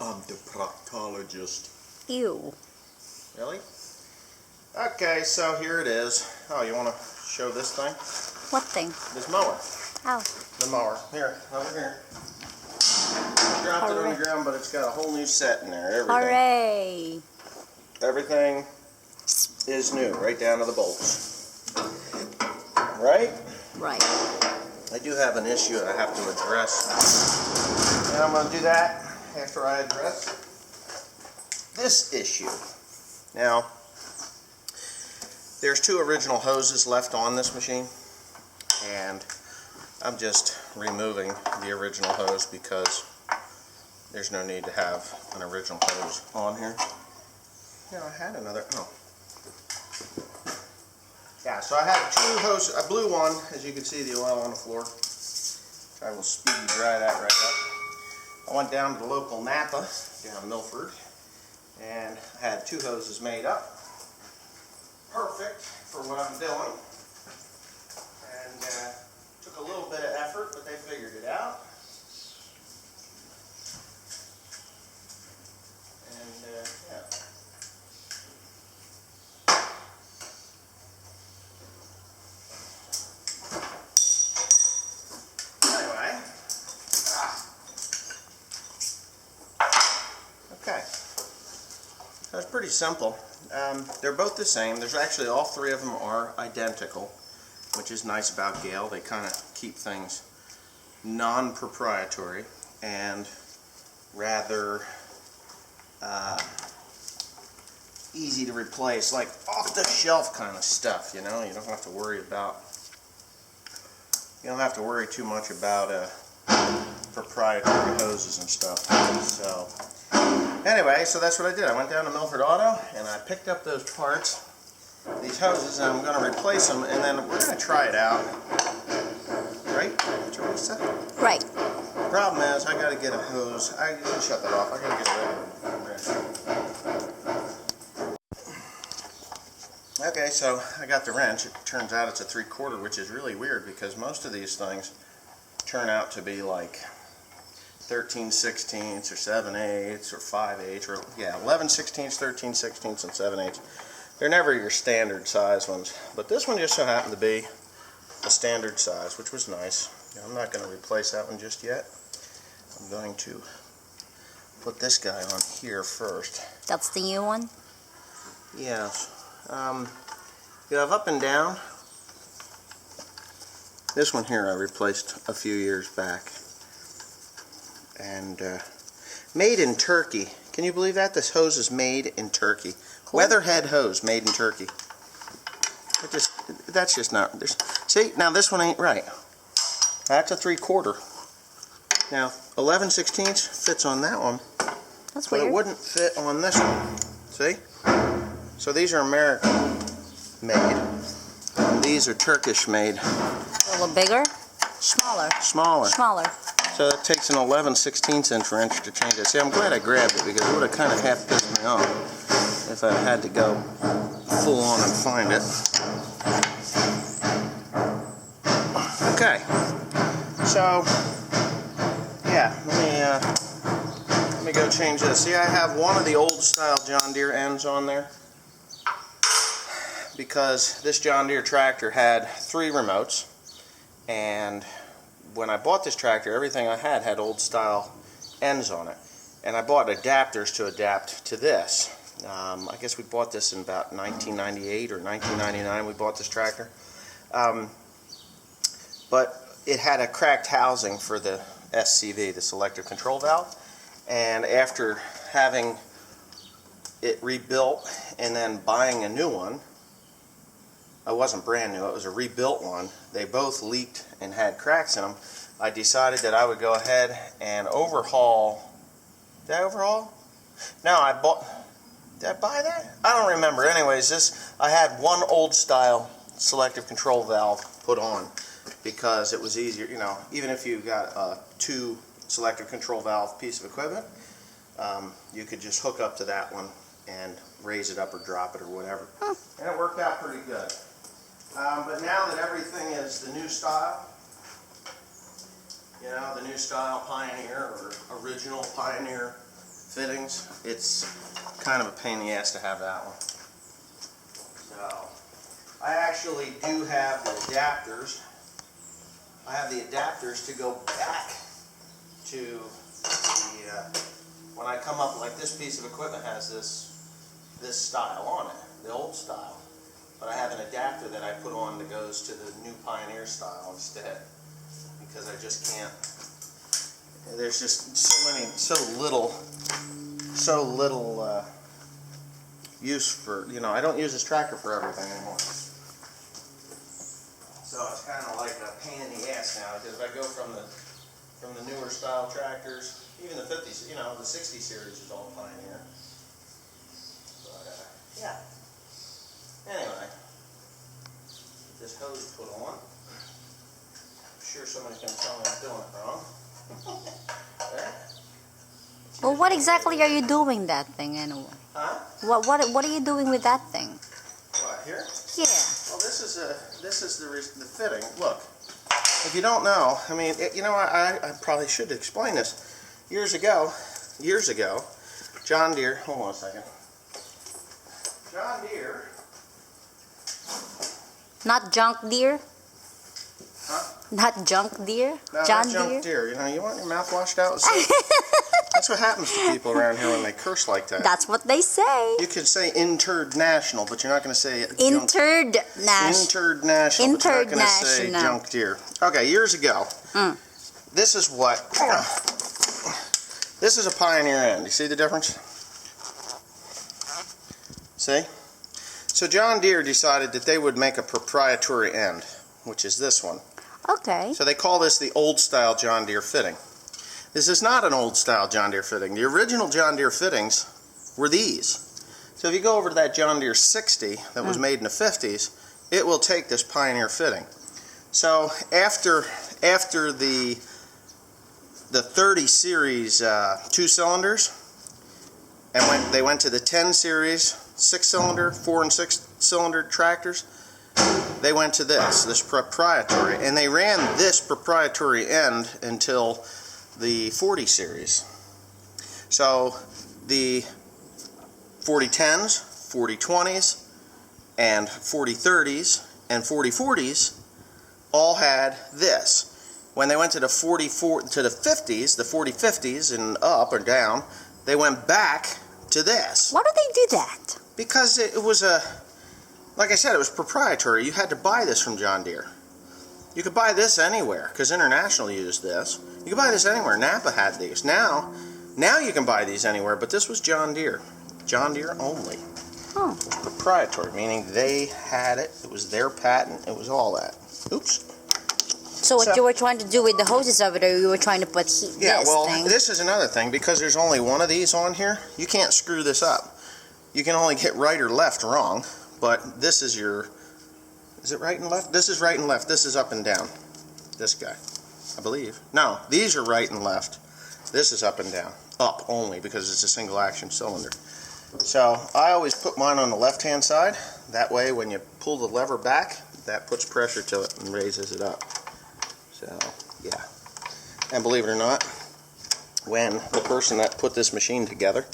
I'm the proctologist. Ew. Really? Okay, so here it is. Oh, you want to show this thing? What thing? This mower. Oh. The mower. Here, over here. I dropped it on the ground, but it's got a whole new set in there. Everything. Hooray! Everything is new, right down to the bolts. Right? Right. I do have an issue I have to address. And I'm going to do that after I address this issue. Now, there's two original hoses left on this machine, and I'm just removing the original hose because there's no need to have an original hose on here. Yeah, I had another, Yeah, so I had two hoses, a blue one, as you can see the oil on the floor. I will speedy dry that right up. I went down to the local Napa, down in Milford, and I had two hoses made up. Perfect for what I'm doing. And took a little bit of effort, but they figured it out. And yeah. Okay, that's pretty simple. They're both the same. There's actually, all three of them are identical, which is nice about Gehl. They kind of keep things non-proprietary and rather easy to replace, like off-the-shelf kind of stuff. You know, you don't have to worry too much about proprietary hoses and stuff. So anyway, so that's what I did. I went down to Milford Auto and I picked up those parts, these hoses, and I'm going to replace them, and then we're going to try it out. Right, Teresa? Right. The problem is I got to get a hose. You can shut that off. I got to get a wrench. Okay, so I got the wrench. It turns out it's a 3/4, which is really weird because most of these things turn out to be like 13/16 or 7/8 or 5/8 or 11/16, 13/16, and 7/8. They're never your standard size ones, but this one just so happened to be a standard size, which was nice. I'm not going to replace that one just yet. I'm going to put this guy on here first. That's the new one? Yes. You have up and down. This one here I replaced a few years back. And made in Turkey. Can you believe that? This hose is made in Turkey. Cool. Weatherhead hose made in Turkey. That's just not. See, now this one ain't right. That's a 3/4. Now 11/16 fits on that one. That's but weird. It wouldn't fit on this one. See? So these are American made, and these are Turkish made. A little bigger? Smaller? Smaller. Smaller. So it takes an 11/16 wrench to change it. See, I'm glad I grabbed it because it would have kind of half pissed me off if I had to go full on and find it. Okay. So, yeah, let me go change this. See, I have one of the old style John Deere ends on there because this John Deere tractor had 3 remotes, and when I bought this tractor, everything I had old style ends on it, and I bought adapters to adapt to this. I guess we bought this in about 1998 or 1999. We bought this tractor, but it had a cracked housing for the SCV, the selective control valve, and after having it rebuilt and then buying a new one, it wasn't brand new, it was a rebuilt one, they both leaked and had cracks in them. I decided that I would go ahead and overhaul. Did I overhaul? No, did I buy that? I don't remember. Anyways, I had one old style selective control valve put on because it was easier, you know, even if you got a 2 selective control valve piece of equipment, you could just hook up to that one and raise it up or drop it or whatever. And it worked out pretty good. But now that everything is the new style, you know, the new style Pioneer or original Pioneer fittings, it's kind of a pain in the ass to have that one. So, I actually do have the adapters. I have the adapters to go back to the, when I come up, like this piece of equipment has this style on it, the old style. But I have an adapter that I put on that goes to the new Pioneer style instead. Because I just can't, there's just so little use for, you know, I don't use this tractor for everything anymore. So it's kind of like a pain in the ass now, because if I go from the newer style tractors, even the 50s, you know, the 60 series is all Pioneer. But, yeah. Anyway, get this hose put on. I'm sure somebody's going to tell me I'm doing it wrong. There. Well, what exactly are you doing that thing anyway? Huh? What are you doing with that thing? What, here? Yeah. Well, this is the fitting. Look, if you don't know, I mean, you know, I probably should explain this. Years ago, John Deere. Hold on a second. John Deere. Not junk deer? Huh? Not junk deer? No, John not junk Deere? deer. You know, you want your mouth washed out? That's what happens to people around here when they curse like that. That's what they say. You could say interred national, but you're not going to say Interred national. Interred national, but you're not going to say junk deer. Okay, years ago, this is what, this is a Pioneer end. You see the difference? See? So John Deere decided that they would make a proprietary end, which is this one. Okay. So they call this the old style John Deere fitting. This is not an old style John Deere fitting. The original John Deere fittings were these. So if you go over to that John Deere 60 that was made in the 50s, it will take this Pioneer fitting. So after the 30 series 2 cylinders, and they went to the 10 series 6-cylinder, 4 and 6 cylinder tractors, they went to this proprietary, and they ran this proprietary end until the 40 series. So the 4010s, 4020s, and 4030s, and 4040s all had this. When they went to the 50s, the 4050s and up or down, they went back to this. Why do they do that? Because it was like I said, it was proprietary. You had to buy this from John Deere. You could buy this anywhere, because International used this. You could buy this anywhere. Napa had these. Now you can buy these anywhere, but this was John Deere. John Deere only. Oh. Proprietary, meaning they had it. It was their patent. It was all that. Oops. So what you were trying to do with the hoses over there, you were trying to put heat. Yeah, well, this is another thing. Because there's only one of these on here, you can't screw this up. You can only get right or left wrong, but this is your... Is it right and left? This is right and left. This is up and down. This guy, I believe. No, these are right and left. This is up and down. Up only, because it's a single action cylinder. So I always put mine on the left-hand side. That way, when you pull the lever back, that puts pressure to it and raises it up. So, yeah. And believe it or not, when the person that put this machine together,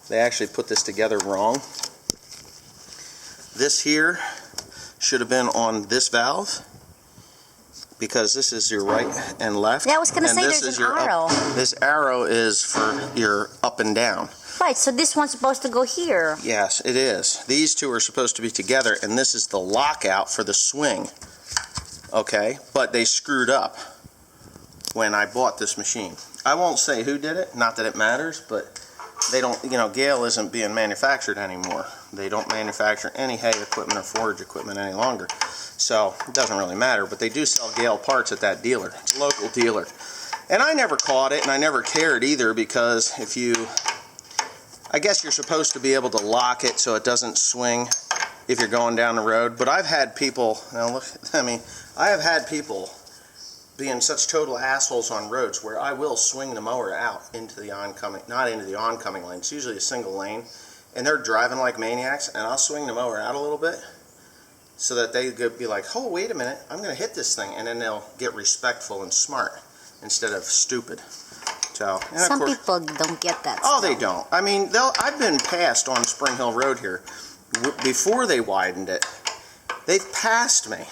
they actually put this together wrong. This here should have been on this valve, because this is your right and left. Yeah, I was going to say there's an arrow. This arrow is for your up and down. Right, so this one's supposed to go here. Yes, it is. These two are supposed to be together, and this is the lockout for the swing. Okay, but they screwed up when I bought this machine. I won't say who did it, not that it matters, but they don't, you know, Gehl isn't being manufactured anymore. They don't manufacture any hay equipment or forage equipment any longer. So it doesn't really matter, but they do sell Gehl parts at that dealer. It's a local dealer. And I never caught it, and I never cared either, because if you, I guess you're supposed to be able to lock it so it doesn't swing if you're going down the road. But I've had people, now look, I mean, I have had people being such total assholes on roads where I will swing the mower out into the oncoming, not into the oncoming lane, it's usually a single lane, and they're driving like maniacs, and I'll swing the mower out a little bit so that they could be like, oh, wait a minute, I'm going to hit this thing, and then they'll get respectful and smart instead of stupid. So, and of Some course, people don't get that. oh, they don't. I mean, I've been passed on Spring Hill Road here before they widened it. They've passed me,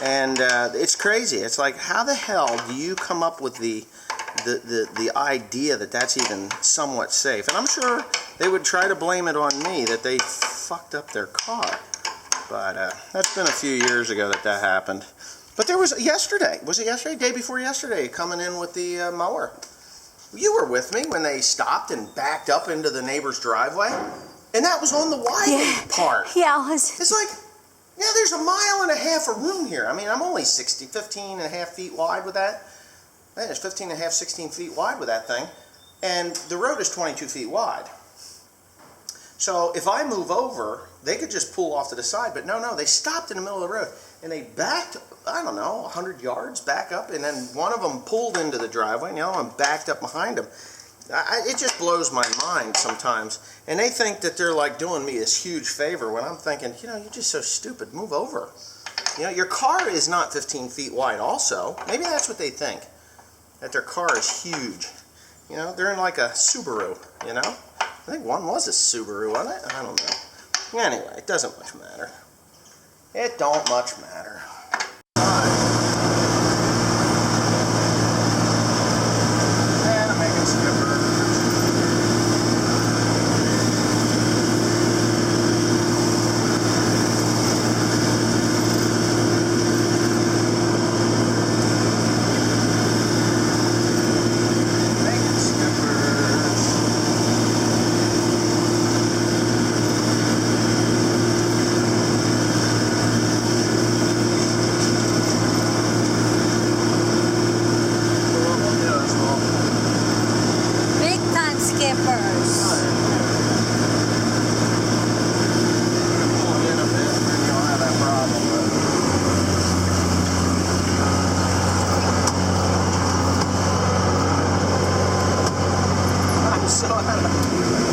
and it's crazy. It's like, how the hell do you come up with the idea that that's even somewhat safe? And I'm sure they would try to blame it on me that they fucked up their car. But that's been a few years ago that happened. But there was yesterday. Was it yesterday? Day before yesterday, coming in with the mower. You were with me when they stopped and backed up into the neighbor's driveway. And that was on the wide part. Yeah, I was... It's like, yeah, there's 1.5 miles of room here. I mean, I'm only 15 and a half feet wide with that. Man, it's 15 and a half, 16 feet wide with that thing. And the road is 22 feet wide. So if I move over, they could just pull off to the side. But no, they stopped in the middle of the road. And they backed, I don't know, 100 yards back up. And then one of them pulled into the driveway, and the other one backed up behind them. It just blows my mind sometimes. And they think that they're like doing me this huge favor when I'm thinking, you know, you're just so stupid. Move over. You know, your car is not 15 feet wide also. Maybe that's what they think, that their car is huge. You know, they're in like a Subaru, you know. I think one was a Subaru, wasn't it? I don't know. Anyway, it doesn't much matter. It don't much matter. And I'm making skipper.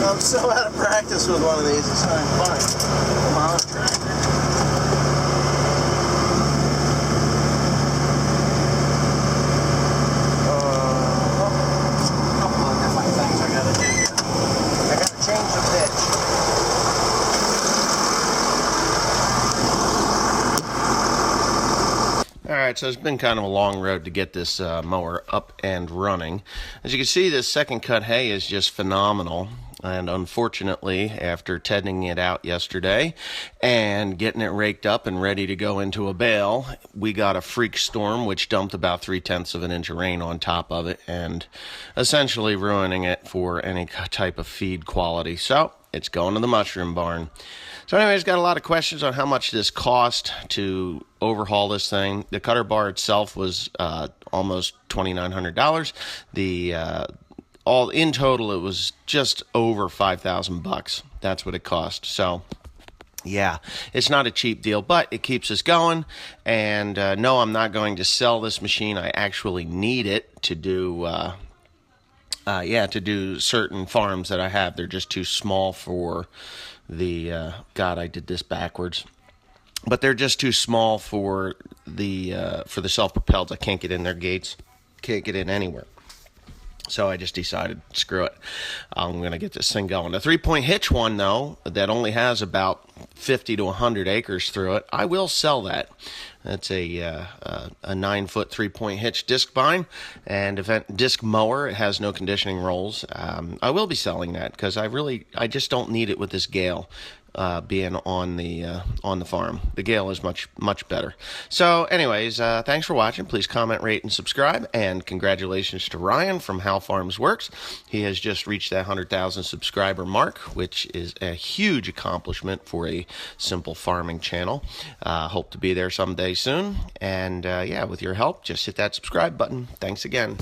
I'm so out of practice with one of these, it's not funny. Come on, tractor. A couple of different things I gotta do here. I gotta change the pitch. Alright, so it's been kind of a long road to get this mower up and running. As you can see, this second cut hay is just phenomenal. And unfortunately, after tedding it out yesterday and getting it raked up and ready to go into a bale, we got a freak storm which dumped about 3/10 of an inch of rain on top of it and essentially ruining it for any type of feed quality. So it's going to the mushroom barn. So anyways, got a lot of questions on how much this cost to overhaul this thing. The cutter bar itself was almost $2,900. All in total, it was just over $5,000. That's what it cost. So, yeah, it's not a cheap deal, but it keeps us going. And no, I'm not going to sell this machine. I actually need it to do, to do certain farms that I have. They're just too small for the. God, I did this backwards. But they're just too small for the self-propelled. I can't get in their gates. Can't get in anywhere. So I just decided, screw it. I'm going to get this thing going. The 3-point hitch one, though, that only has about 50 to 100 acres through it, I will sell that. That's a 9-foot 3-point hitch disc bind and disc mower. It has no conditioning rolls. I will be selling that because I just don't need it with this Gehl. Being on the farm. The Gehl is much better. So anyways, thanks for watching. Please comment, rate, and subscribe. And congratulations to Ryan from How Farms Works. He has just reached that 100,000 subscriber mark, which is a huge accomplishment for a simple farming channel. Hope to be there someday soon. And yeah, with your help, just hit that subscribe button. Thanks again.